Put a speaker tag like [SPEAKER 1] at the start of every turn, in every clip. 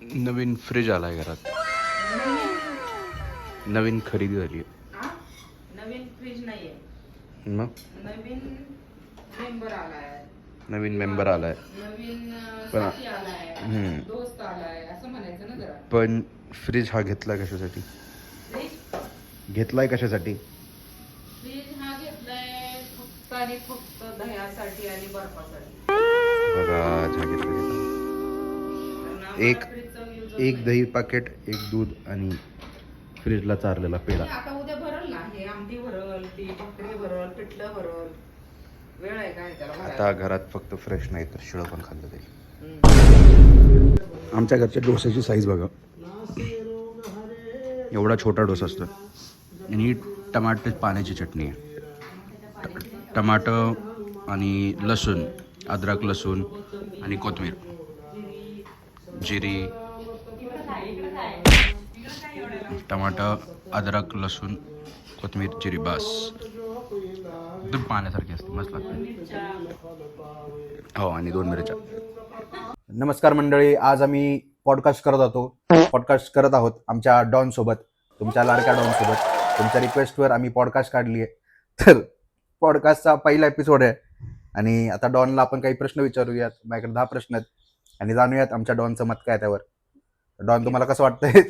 [SPEAKER 1] नवीन fridge आलाय घरात. नवीन खरेदी झाली.
[SPEAKER 2] नवीन फ्रीज नाहीये,
[SPEAKER 1] मग
[SPEAKER 2] नवीन मेंबर आलाय,
[SPEAKER 1] नवीन मेंबर आलाय.
[SPEAKER 2] नवीन
[SPEAKER 1] पण
[SPEAKER 2] साथी आलाय, दोस्त आलाय असं म्हणायचं ना जरा.
[SPEAKER 1] पण फ्रीज हा घेतलाय कशासाठी?
[SPEAKER 2] फ्रीज
[SPEAKER 1] घेतलाय कशासाठी?
[SPEAKER 2] फ्रीज हा घेतलाय फक्त आणि फक्त दह्यासाठी आणि बर्फासाठी.
[SPEAKER 1] बघा हा घेतला.
[SPEAKER 2] कारण आम्हाला
[SPEAKER 1] एक
[SPEAKER 2] फ्रीजचा यूज
[SPEAKER 1] एक दही पाकिट, एक दूध आणि फ्रीजला चारलेला पेढा.
[SPEAKER 2] आता उद्या भरल ना, हे आमटी भरल, ती भाकरी भरल, पिठलं भरल, वेळ आहे काय त्याला भरायला?
[SPEAKER 1] आता घरात फक्त फ्रेश नाही तर शिळं पण खाल्लं जाईल. आमच्या घरच्या डोस्याची साईज बघा, एवढा छोटा डोसा असतो आणि टमाटर पाण्याची चटणी आहे. टमाटर आणि लसूण, अद्रक लसूण आणि कोथिंबीर, जिरी, टमाटर, अद्रक लसूण, कोथिंबीर, जिरी, बस. एकदम पाण्यासारखी असते, मस्त लागते. हो, आणि 2 मिरच्या. नमस्कार मंडळी, आज आम्ही पॉडकास्ट करत आहोत आमच्या डॉन सोबत, तुमच्या लाडक्या डॉन सोबत. तुमच्या रिक्वेस्टवर आम्ही पॉडकास्ट काढली आहे. तर पॉडकास्टचा पहिला एपिसोड आहे आणि आता डॉनला आपण काही प्रश्न विचारूयात. माझ्याकडे 10 प्रश्न आहेत आणि जाणूयात आमच्या डॉनचं मत काय त्यावर. डॉन, तुम्हाला कसं वाटतंय?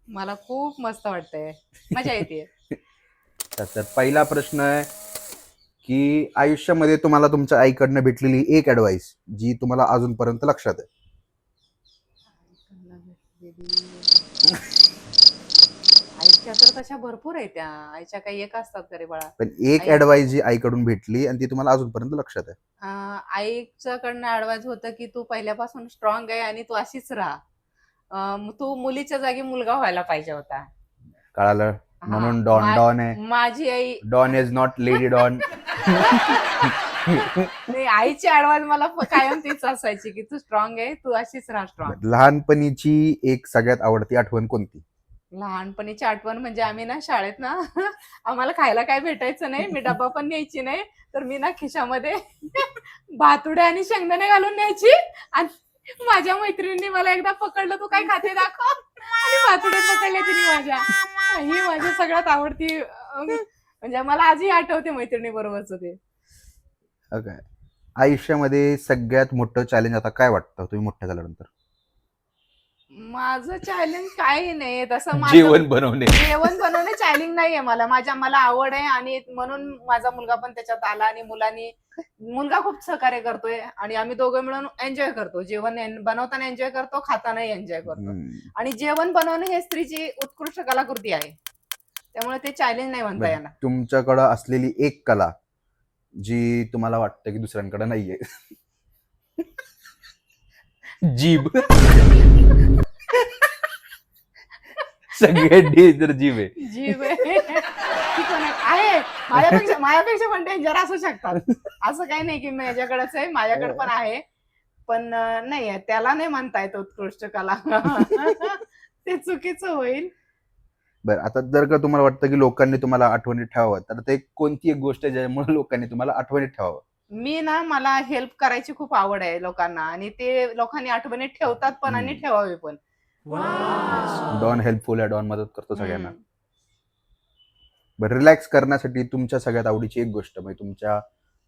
[SPEAKER 2] मला खूप मस्त वाटतंय, मजा येते.
[SPEAKER 1] तर पहिला प्रश्न आहे की आयुष्यामध्ये तुम्हाला तुमच्या आईकडनं भेटलेली एक ॲडवाईस जी तुम्हाला अजूनपर्यंत लक्षात आहे.
[SPEAKER 2] आईच्या तर तशा भरपूर आहे, त्या आईच्या काही एक असतात तरी बाळा.
[SPEAKER 1] पण एक ॲडवाईस जी आईकडून भेटली आणि ती तुम्हाला अजूनपर्यंत लक्षात आहे.
[SPEAKER 2] आईच्याकडनं ॲडवाइस होतं की तू पहिल्यापासून स्ट्रॉंग आहे आणि तू अशीच राहा. तू मुलीच्या जागी मुलगा व्हायला पाहिजे होता.
[SPEAKER 1] कळालं? म्हणून डॉन आहे.
[SPEAKER 2] माझी आई
[SPEAKER 1] don is not lady don.
[SPEAKER 2] नाही, आईची ॲडवाइस मला कायम तीच असायची की तू स्ट्रॉंग आहे, तू अशीच राहा स्ट्रॉंग.
[SPEAKER 1] लहानपणीची एक सगळ्यात आवडती आठवण कोणती?
[SPEAKER 2] लहानपणीची आठवण म्हणजे आम्ही ना शाळेत ना आम्हाला खायला काय भेटायचं नाही, मी डबा पण न्यायची नाही, तर मी ना खिशामध्ये भातुडे आणि शेंगदाणे घालून न्यायची आणि माझ्या मैत्रिणींनी मला एकदा पकडलं, तू काय खाते दाखव, आणि भातुडे पकडले तिने माझ्या. ही माझी सगळ्यात आवडती, म्हणजे मला आजही आठवते मैत्रिणी बरोबरच ते.
[SPEAKER 1] Okay. आयुष्यामध्ये सगळ्यात मोठं चॅलेंज आता काय वाटतं तुम्ही मोठ्या झाल्यानंतर?
[SPEAKER 2] माझं चॅलेंज काही नाही तसं.
[SPEAKER 1] जेवण बनवणे
[SPEAKER 2] चॅलेंज नाहीये मला आवड आहे आणि म्हणून माझा मुलगा पण त्याच्यात आला आणि मुलगा खूप सहकार्य करतोय आणि आम्ही दोघं मिळून एन्जॉय करतो. जेवण बनवताना एन्जॉय करतो, खाताना एन्जॉय करतो. आणि जेवण बनवणं हे स्त्रीची उत्कृष्ट कलाकृती आहे, त्यामुळे ते चॅलेंज नाही म्हणता येणार.
[SPEAKER 1] तुमच्याकडे असलेली एक कला जी तुम्हाला वाटतं की दुसऱ्यांकडे नाहीये? जीभ. सगळ्यात डेंजर जीभ आहे.
[SPEAKER 2] जीभ आहे. माझ्यापेक्षा पण डेंजर असू शकतात, असं काही नाही की माझ्याकडेच आहे, माझ्याकडे पण आहे, पण नाही त्याला नाही म्हणता येत उत्कृष्ट कला. ते चुकीचं होईल.
[SPEAKER 1] बरं, आता जर का तुम्हाला वाटतं की लोकांनी तुम्हाला आठवणीत ठेवावं, तर ते कोणती एक गोष्ट आहे ज्यामुळे लोकांनी तुम्हाला आठवणीत ठेवावं?
[SPEAKER 2] मला हेल्प करायची खूप आवड आहे लोकांना, आणि ते लोकांनी आठवणीत ठेवतात पण आणि ठेवावे पण.
[SPEAKER 1] डॉन हेल्पफुल आहे, डॉन मदत करतो सगळ्यांना. बरं, रिलॅक्स करण्यासाठी तुमच्या सगळ्यात आवडीची एक गोष्ट, म्हणजे तुमच्या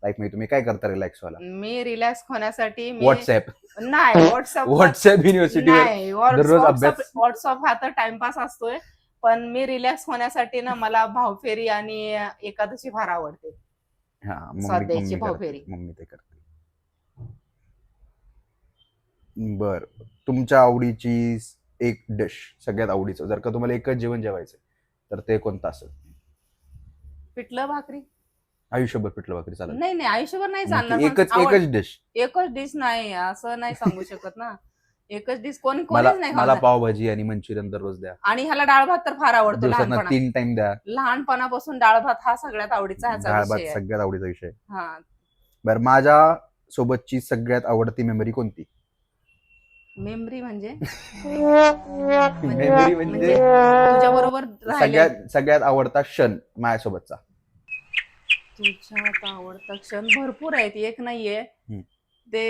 [SPEAKER 1] लाईफ मध्ये तुम्ही काय करता रिलॅक्स व्हायला?
[SPEAKER 2] मी रिलॅक्स होण्यासाठी
[SPEAKER 1] व्हॉट्सअप
[SPEAKER 2] नाही,
[SPEAKER 1] व्हॉट्सअप युनिव्हर्सिटी दररोज अभ्यास.
[SPEAKER 2] व्हॉट्सअप हा तर टाइमपास असतोय, पण मी रिलॅक्स होण्यासाठी ना मला भावफेरी आणि एकादशी फार आवडते. स्वाध्यायाची भावफेरी.
[SPEAKER 1] मम्मी ते करते. बर, तुमच्या आवडीची एक डिश, सगळ्यात आवडीचं, जर का तुम्हाला एकच जेवण जेवायचं तर ते कोणतं असेल?
[SPEAKER 2] पिठलं भाकरी.
[SPEAKER 1] आयुष्यभर पिठलं भाकरी चालेल?
[SPEAKER 2] नाही, आयुष्यभर नाही चालणार. एकच डिश नाही असं नाही सांगू शकत ना. एकच डिश कोणीच नाही.
[SPEAKER 1] मला पावभाजी आणि मंचुरियन दररोज द्या,
[SPEAKER 2] आणि ह्याला डाळ भात तर फार आवडतो.
[SPEAKER 1] 3 टाइम द्या.
[SPEAKER 2] लहानपणापासून डाळ भात हा सगळ्यात आवडीचा
[SPEAKER 1] सगळ्यात आवडीचा विषय.
[SPEAKER 2] हा.
[SPEAKER 1] बरं, माझ्या सोबतची सगळ्यात आवडती मेमरी कोणती?
[SPEAKER 2] मेमरी म्हणजे
[SPEAKER 1] मेमरी म्हणजे
[SPEAKER 2] तुझ्या बरोबर
[SPEAKER 1] सगळ्यात आवडता क्षण माझ्यासोबतचा.
[SPEAKER 2] तुझ्यात आवडता क्षण भरपूर आहेत, एक नाहीये. ते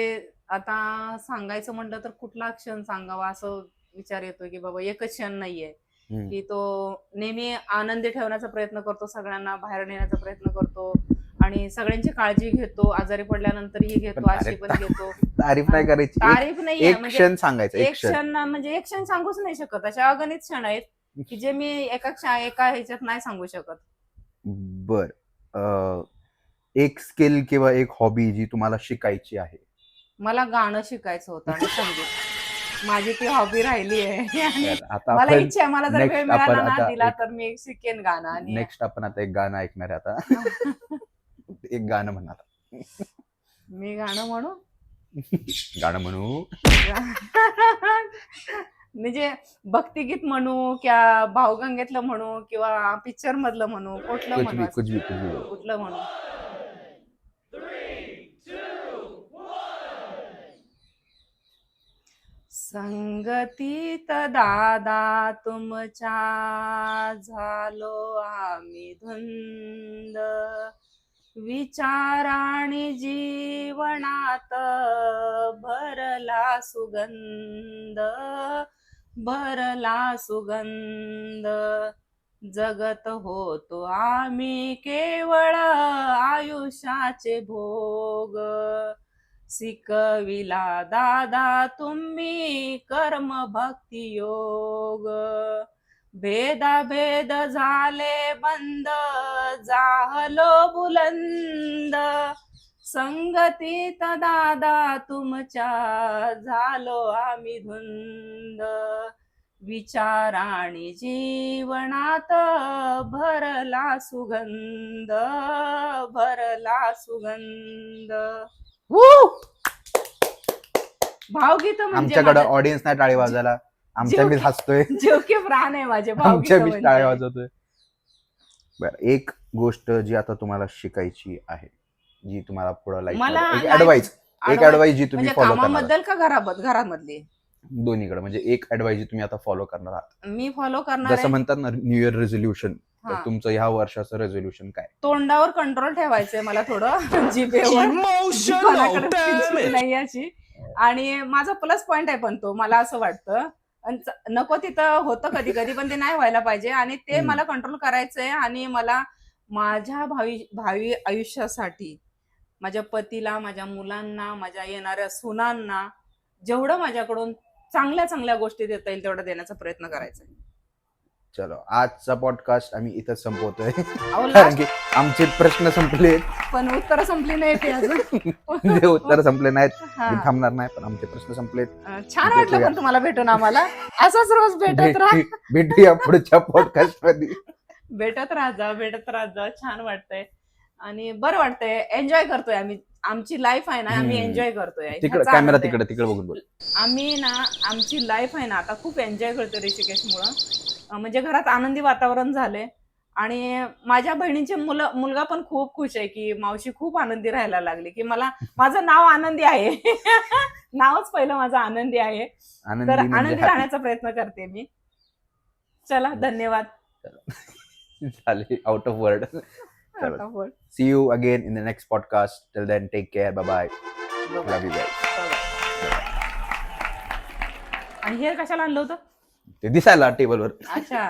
[SPEAKER 2] आता सांगायचं म्हणलं तर कुठला क्षण सांगावा असं विचार येतो की बाबा एकच क्षण नाहीये,
[SPEAKER 1] हम्म.
[SPEAKER 2] की तो नेहमी आनंदी ठेवण्याचा प्रयत्न करतो, सगळ्यांना बाहेर नेण्याचा प्रयत्न करतो आणि सगळ्यांची काळजी घेतो, आजारी पडल्यानंतरही घेतो,
[SPEAKER 1] पण
[SPEAKER 2] अशी पण घेतो.
[SPEAKER 1] तारीफ नाही करायची,
[SPEAKER 2] तारीफ नाहीये,
[SPEAKER 1] एक
[SPEAKER 2] म्हणजे
[SPEAKER 1] क्षण सांगायचं, एक
[SPEAKER 2] एक
[SPEAKER 1] क्षण.
[SPEAKER 2] क्षण म्हणजे एक क्षण सांगूच नाही शकत. अशा अगणित क्षण आहेत की जे मी एका ह्याच्यात नाही सांगू शकत.
[SPEAKER 1] बर, एक स्किल किंवा एक हॉबी जी तुम्हाला शिकायची आहे.
[SPEAKER 2] मला गाणं शिकायचं होतं आणि संगीत, माझी ती हॉबी राहिली आहे. आणि
[SPEAKER 1] तर आता
[SPEAKER 2] मला
[SPEAKER 1] आपण
[SPEAKER 2] इच्छा आहे, मला जर वेळ
[SPEAKER 1] नेक्स्ट
[SPEAKER 2] मिळाला
[SPEAKER 1] आपण
[SPEAKER 2] ना
[SPEAKER 1] आता
[SPEAKER 2] दिला तर मी शिकेन गाणं. आणि
[SPEAKER 1] नेक्स्ट आपण आता एक गाणं ऐकणार आहे आता. एक गाणं म्हणा आता.
[SPEAKER 2] मी गाणं म्हणू?
[SPEAKER 1] गाणं म्हणू.
[SPEAKER 2] म्हणजे भक्तिगीत म्हणू किंवा भावगंगेतलं म्हणू किंवा पिक्चर मधलं म्हणू, कुठलं
[SPEAKER 1] कुछ
[SPEAKER 2] म्हणू
[SPEAKER 1] भी
[SPEAKER 2] असं?
[SPEAKER 1] कुछ भी कुछ भी.
[SPEAKER 2] कुठलं म्हणू? संगतीत दादा तुमच्या झालो आम्ही धुंद, विचाराणी जीवनात भरला सुगंध, भरला सुगंध. जगत होतो आम्ही केवळ आयुष्याचे भोग, शिकविला दादा तुम्ही कर्म भक्ती योग. भेद झाले बंद, जाहलो बुलंद, संगतीत दादा तुमच्या झालो आम्ही धुंद, विचाराणी जीवनात भरला सुगंध, भरला सुगंध. भावगीत म्हणजे
[SPEAKER 1] आमच्याकडे ऑडियन्स नाही टाळी वाजायला, आमच्या मी हसतोय,
[SPEAKER 2] जीव के प्राण आहे माझे.
[SPEAKER 1] आमच्या मी
[SPEAKER 2] भावगीत
[SPEAKER 1] टाळी
[SPEAKER 2] म्हणजे
[SPEAKER 1] वाजवतोय. बरं, एक गोष्ट जी आता तुम्हाला शिकायची आहे, जी तुम्हाला पुढे
[SPEAKER 2] मला
[SPEAKER 1] लाईफ, एक ऍडवाइस, एक ऍडवाइस जी तुम्ही
[SPEAKER 2] म्हणजे
[SPEAKER 1] फॉलो करणार
[SPEAKER 2] कामाबद्दल का घरामधली?
[SPEAKER 1] दोन्हीकडे, म्हणजे एक ऍडवाइस जी तुम्ही आता फॉलो करणार आहात.
[SPEAKER 2] मी फॉलो करणार
[SPEAKER 1] जसं
[SPEAKER 2] आहे,
[SPEAKER 1] म्हणतात ना न्यू इयर रेझोल्युशन, तर
[SPEAKER 2] हा,
[SPEAKER 1] तुमचं ह्या वर्षाचं रेझोल्युशन काय?
[SPEAKER 2] तोंडावर कंट्रोल ठेवायचंय मला थोडं, जिभेवर कोणाकडे पिंचून नाही अशी. आणि माझा प्लस पॉइंट आहे पण तो, मला असं वाटतं. नको तिथं होतं कधी कधी, पण ते नाही व्हायला पाहिजे आणि ते मला कंट्रोल करायचंय. आणि मला माझ्या भावी आयुष्यासाठी माझ्या पतीला, माझ्या मुलांना, माझ्या येणाऱ्या सुनांना जेवढं माझ्याकडून चांगल्या चांगल्या गोष्टी देता येईल तेवढं देण्याचा प्रयत्न करायचा.
[SPEAKER 1] चलो, आजचा पॉडकास्ट आम्ही इथंच संपवतोय,
[SPEAKER 2] अहो,
[SPEAKER 1] कारण
[SPEAKER 2] last
[SPEAKER 1] की आमचे प्रश्न संपले,
[SPEAKER 2] पण उत्तर संपली नाही ते अजून.
[SPEAKER 1] जे उत्तर संपले नाहीत.
[SPEAKER 2] हा.
[SPEAKER 1] मी थांबणार नाही, पण आमचे प्रश्न संपलेत.
[SPEAKER 2] छान वाटलं पण तुम्हाला भेटून. आम्हाला असंच रोज भेटत राहा,
[SPEAKER 1] भेटूया पुढच्या पॉडकास्ट मध्ये.
[SPEAKER 2] भेटत राहा. छान वाटतंय आणि बरं वाटतंय, एन्जॉय करतोय आम्ही. आमची लाईफ आहे ना, आम्ही एन्जॉय करतोय.
[SPEAKER 1] तिकडे
[SPEAKER 2] ह्याचा
[SPEAKER 1] कॅमेरा,
[SPEAKER 2] आनंद आहे.
[SPEAKER 1] तिकडे बघून बोल.
[SPEAKER 2] आम्ही ना, आमची लाईफ आहे ना आता खूप एन्जॉय करतोय ऋषिकेशमुळं. म्हणजे घरात आनंदी वातावरण झालंय आणि माझ्या बहिणीचे मुलगा पण खूप खुश आहे की मावशी खूप आनंदी राहायला लागली, की माझं नाव आनंदी आहे. नावच पहिलं माझं आनंदी आहे, तर आनंदी राहण्याचा प्रयत्न करते मी. चला, धन्यवाद.
[SPEAKER 1] झाले out of word. See you again in the next podcast. Till then, take care. Bye bye. Love you guys.
[SPEAKER 2] आणि हे कशाला आणलं होतं?
[SPEAKER 1] ते दिसायला टेबलवर.
[SPEAKER 2] अच्छा.